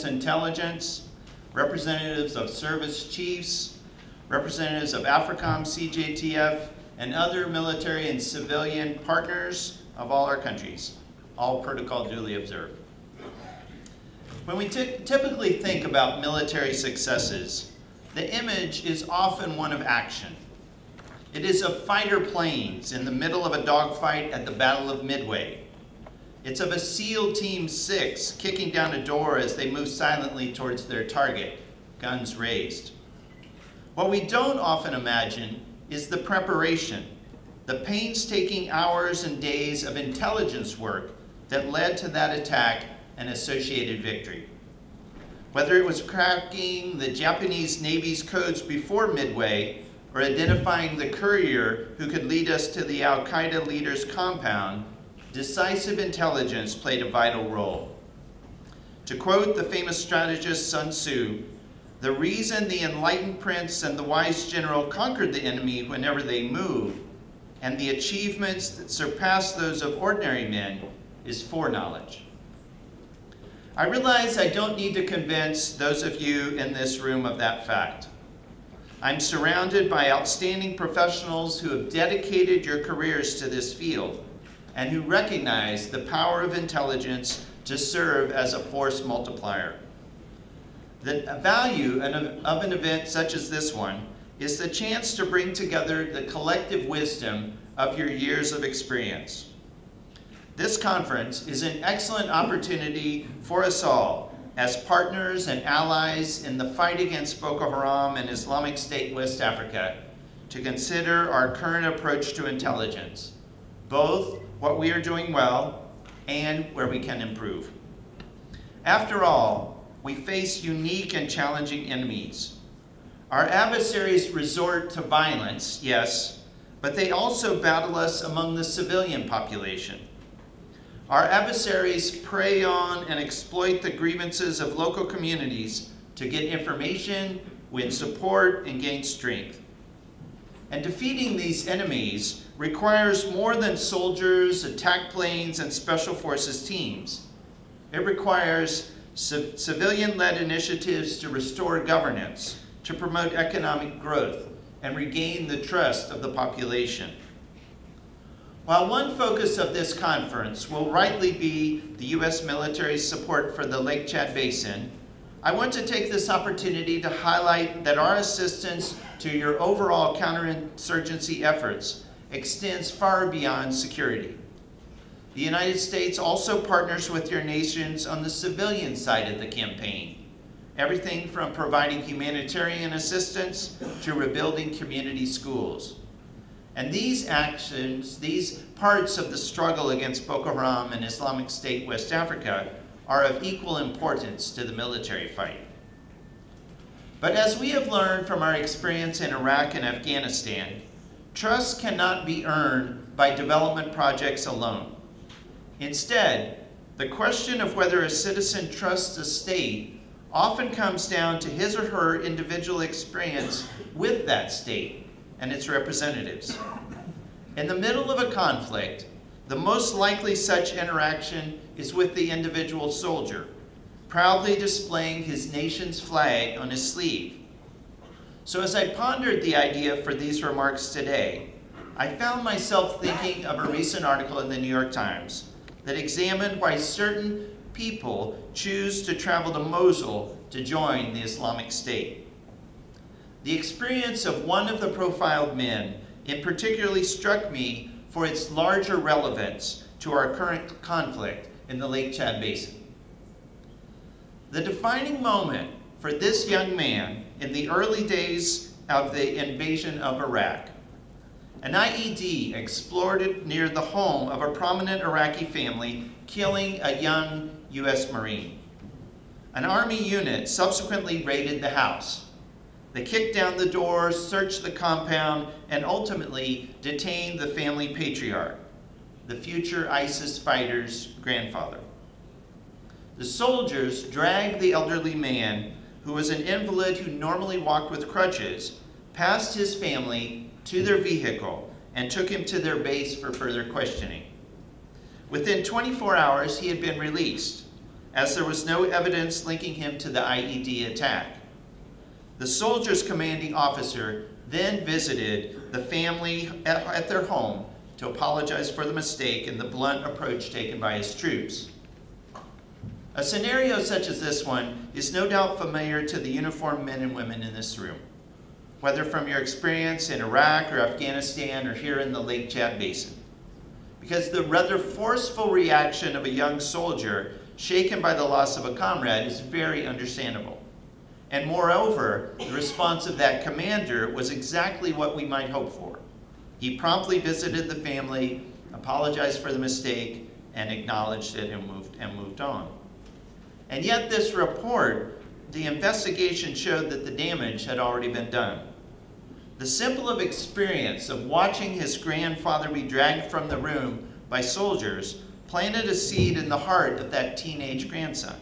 Defense Intelligence, representatives of service chiefs, representatives of AFRICOM, CJTF, and other military and civilian partners of all our countries, all protocol duly observed. When we typically think about military successes, the image is often one of action. It is of fighter planes in the middle of a dogfight at the Battle of Midway. It's of a SEAL Team 6 kicking down a door as they move silently towards their target, guns raised. What we don't often imagine is the preparation, the painstaking hours and days of intelligence work that led to that attack and associated victory. Whether it was cracking the Japanese Navy's codes before Midway or identifying the courier who could lead us to the Al-Qaeda leader's compound, decisive intelligence played a vital role. To quote the famous strategist Sun Tzu, "The reason the enlightened prince and the wise general conquered the enemy whenever they move, and the achievements that surpass those of ordinary men, is foreknowledge." I realize I don't need to convince those of you in this room of that fact. I'm surrounded by outstanding professionals who have dedicated your careers to this field and who recognize the power of intelligence to serve as a force multiplier. The value of an event such as this one is the chance to bring together the collective wisdom of your years of experience. This conference is an excellent opportunity for us all as partners and allies in the fight against Boko Haram and Islamic State West Africa to consider our current approach to intelligence, both what we are doing well and where we can improve. After all, we face unique and challenging enemies. Our adversaries resort to violence, yes, but they also battle us among the civilian population. Our adversaries prey on and exploit the grievances of local communities to get information, win support, and gain strength. And defeating these enemies requires more than soldiers, attack planes, and special forces teams. It requires civilian-led initiatives to restore governance, to promote economic growth, and regain the trust of the population. While one focus of this conference will rightly be the U.S. military's support for the Lake Chad Basin, I want to take this opportunity to highlight that our assistance to your overall counterinsurgency efforts extends far beyond security. The United States also partners with your nations on the civilian side of the campaign, everything from providing humanitarian assistance to rebuilding community schools. And these actions, these parts of the struggle against Boko Haram and Islamic State West Africa are of equal importance to the military fight. But as we have learned from our experience in Iraq and Afghanistan, trust cannot be earned by development projects alone. Instead, the question of whether a citizen trusts a state often comes down to his or her individual experience with that state and its representatives. In the middle of a conflict, the most likely such interaction is with the individual soldier, proudly displaying his nation's flag on his sleeve. So as I pondered the idea for these remarks today, I found myself thinking of a recent article in the New York Times that examined why certain people choose to travel to Mosul to join the Islamic State. The experience of one of the profiled men in particularly struck me for its larger relevance to our current conflict in the Lake Chad Basin. The defining moment for this young man in the early days of the invasion of Iraq, an IED exploded near the home of a prominent Iraqi family, killing a young U.S. Marine. An Army unit subsequently raided the house. They kicked down the doors, searched the compound, and ultimately detained the family patriarch, the future ISIS fighter's grandfather. The soldiers dragged the elderly man, who was an invalid who normally walked with crutches, past his family to their vehicle and took him to their base for further questioning. Within 24 hours, he had been released, as there was no evidence linking him to the IED attack. The soldier's commanding officer then visited the family at their home to apologize for the mistake and the blunt approach taken by his troops. A scenario such as this one is no doubt familiar to the uniformed men and women in this room, whether from your experience in Iraq or Afghanistan or here in the Lake Chad Basin. Because the rather forceful reaction of a young soldier shaken by the loss of a comrade is very understandable. And moreover, the response of that commander was exactly what we might hope for. He promptly visited the family, apologized for the mistake, and acknowledged it and moved on. And yet this report, the investigation showed that the damage had already been done. The simple experience of watching his grandfather be dragged from the room by soldiers planted a seed in the heart of that teenage grandson.